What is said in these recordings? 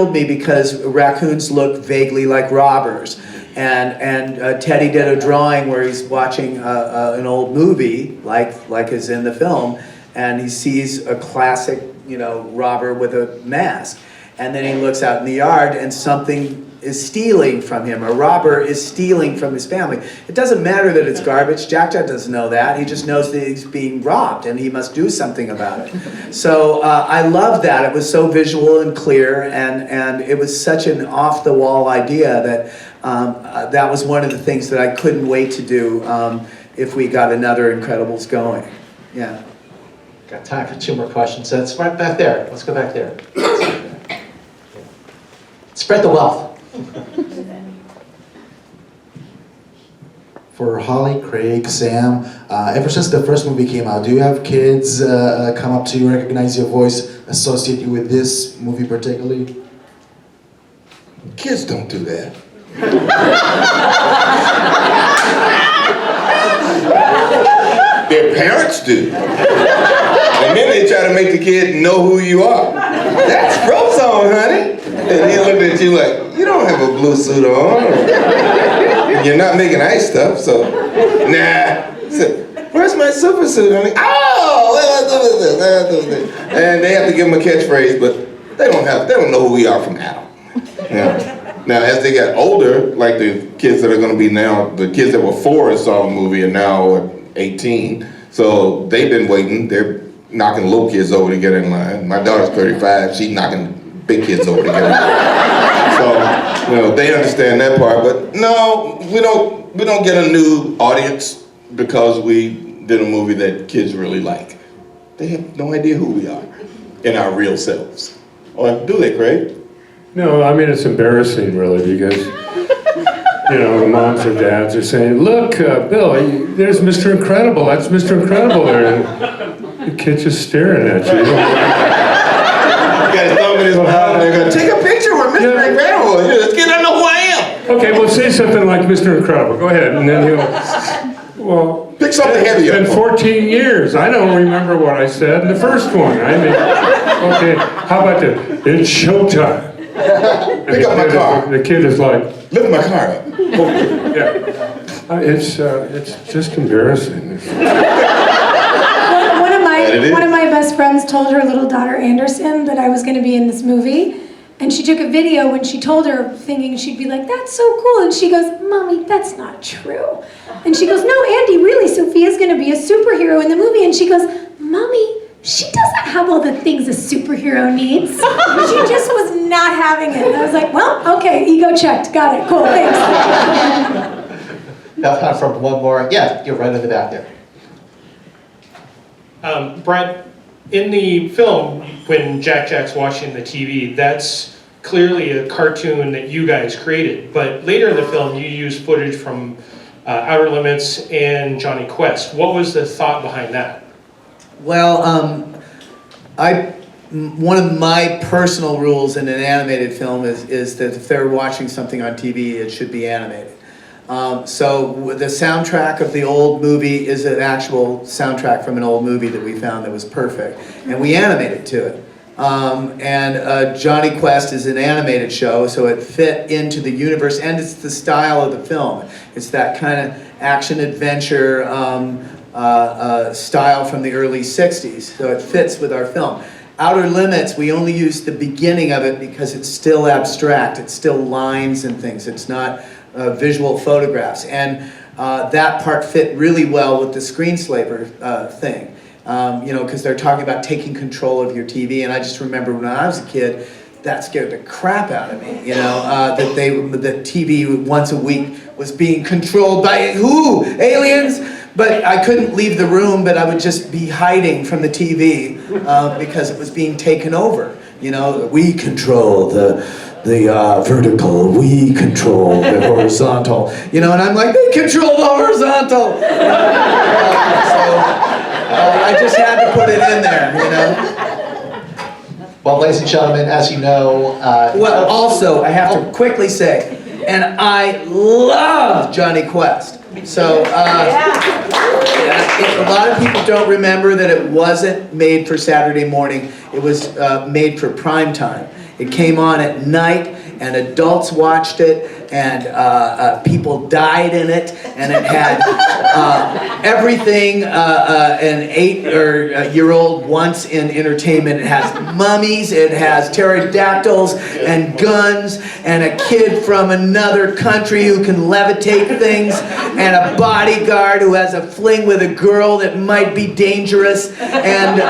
me because raccoons look vaguely like robbers. And Teddy did a drawing where he's watching an old movie, like is in the film, and he sees a classic, robber with a mask. And then he looks out in the yard and something is stealing from him. A robber is stealing from his family. It doesn't matter that it's garbage. Jack doesn't know that. He just knows that he's being robbed and he must do something about it. So I love that. It was so visual and clear, and it was such an off-the-wall idea that that was one of the things that I couldn't wait to do if we got another Incredibles going. Yeah. Got time for 2 more questions. That's right back there. Let's go back there. Spread the wealth. For Holly, Craig, Sam, ever since the first movie came out, do you have kids come up to you, recognize your voice, associate you with this movie particularly? Kids don't do that. Their parents do. And then they try to make the kid know who you are. That's Frozone, honey. And he looked at you like, you don't have a blue suit on. You're not making ice stuff, so, nah. So, where's my super suit, honey? Oh, let's do this. And they have to give them a catchphrase, but they don't know who we are from Adam. Yeah. Now, as they got older, like the kids that are going to be now, the kids that were 4 and saw the movie are now 18. So they've been waiting. They're knocking little kids over to get in line. My daughter's 35. She's knocking big kids over to get in line. So, they understand that part. But no, we don't get a new audience because we did a movie that kids really like. They have no idea who we are in our real selves. Or do they, Craig? No, I mean, it's embarrassing, really, because, moms or dads are saying, look, Bill, there's Mr. Incredible. That's Mr. Incredible there. And the kid's just staring at you. You got his thumb in his mouth, and they're going to take a picture with Mr. Incredible. This kid don't know who I am. Okay, well, say something like Mr. Incredible. Go ahead. And then he'll, pick something heavier. It's been 14 years. I don't remember what I said in the first one. Okay, how about this? It's showtime. Pick up my car. The kid is like, lift my car up. yeah. It's just embarrassing. One of my best friends told her little daughter Anderson that I was going to be in this movie, and she took a video when she told her, thinking she'd be like, "That's so cool," and she goes, "Mommy, that's not true." And she goes, "No, Andy, really, Sophia's going to be a superhero in the movie," and she goes, "Mommy, she doesn't have all the things a superhero needs." She just was not having it. And I was like, well, okay, ego checked. Got it. Cool, thanks. Now time for one more. Yeah, you're right in the back there. Brett, in the film, when Jack's watching the TV, that's clearly a cartoon that you guys created. But later in the film, you use footage from Outer Limits and Jonny Quest. What was the thought behind that? Well, one of my personal rules in an animated film is that if they're watching something on TV, it should be animated. So the soundtrack of the old movie is an actual soundtrack from an old movie that we found that was perfect, and we animated to it. Jonny Quest is an animated show, so it fit into the universe, and it's the style of the film. It's that kind of action-adventure style from the early 60s, so it fits with our film. Outer Limits, we only used the beginning of it because it's still abstract. It's still lines and things. It's not visual photographs. And that part fit really well with the Screenslaver thing. Because they're talking about taking control of your TV. And I just remember when I was a kid, that scared the crap out of me. That TV once a week was being controlled by who? Aliens? But I couldn't leave the room, but I would just be hiding from the TV because it was being taken over. We control the vertical, we control the horizontal. And I'm like, they control the horizontal. I just had to put it in there, Well, ladies and gentlemen, as you know... well, also, I have to quickly say, and I love Jonny Quest. So, a lot of people don't remember that it wasn't made for Saturday morning. It was made for prime time. It came on at night, and adults watched it, and people died in it, and it had everything an 8-year-old wants in entertainment. It has mummies, it has pterodactyls and guns, and a kid from another country who can levitate things, and a bodyguard who has a fling with a girl that might be dangerous, and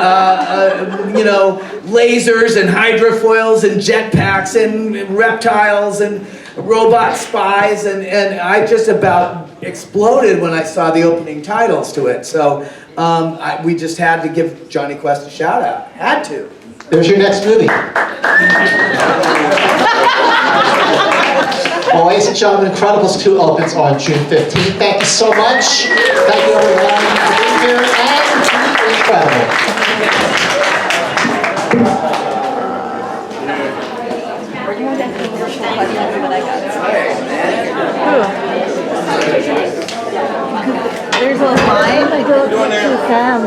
you know, lasers and hydrofoils and jetpacks and reptiles and robot spies, and I just about exploded when I saw the opening titles to it. So we just had to give Jonny Quest a shout out. Had to. There's your next movie. Well, ladies and gentlemen, Incredibles 2 opens on June 15th. Thank you so much. Thank you everyone for being here, and Incredible. There's a line. I go to Sam.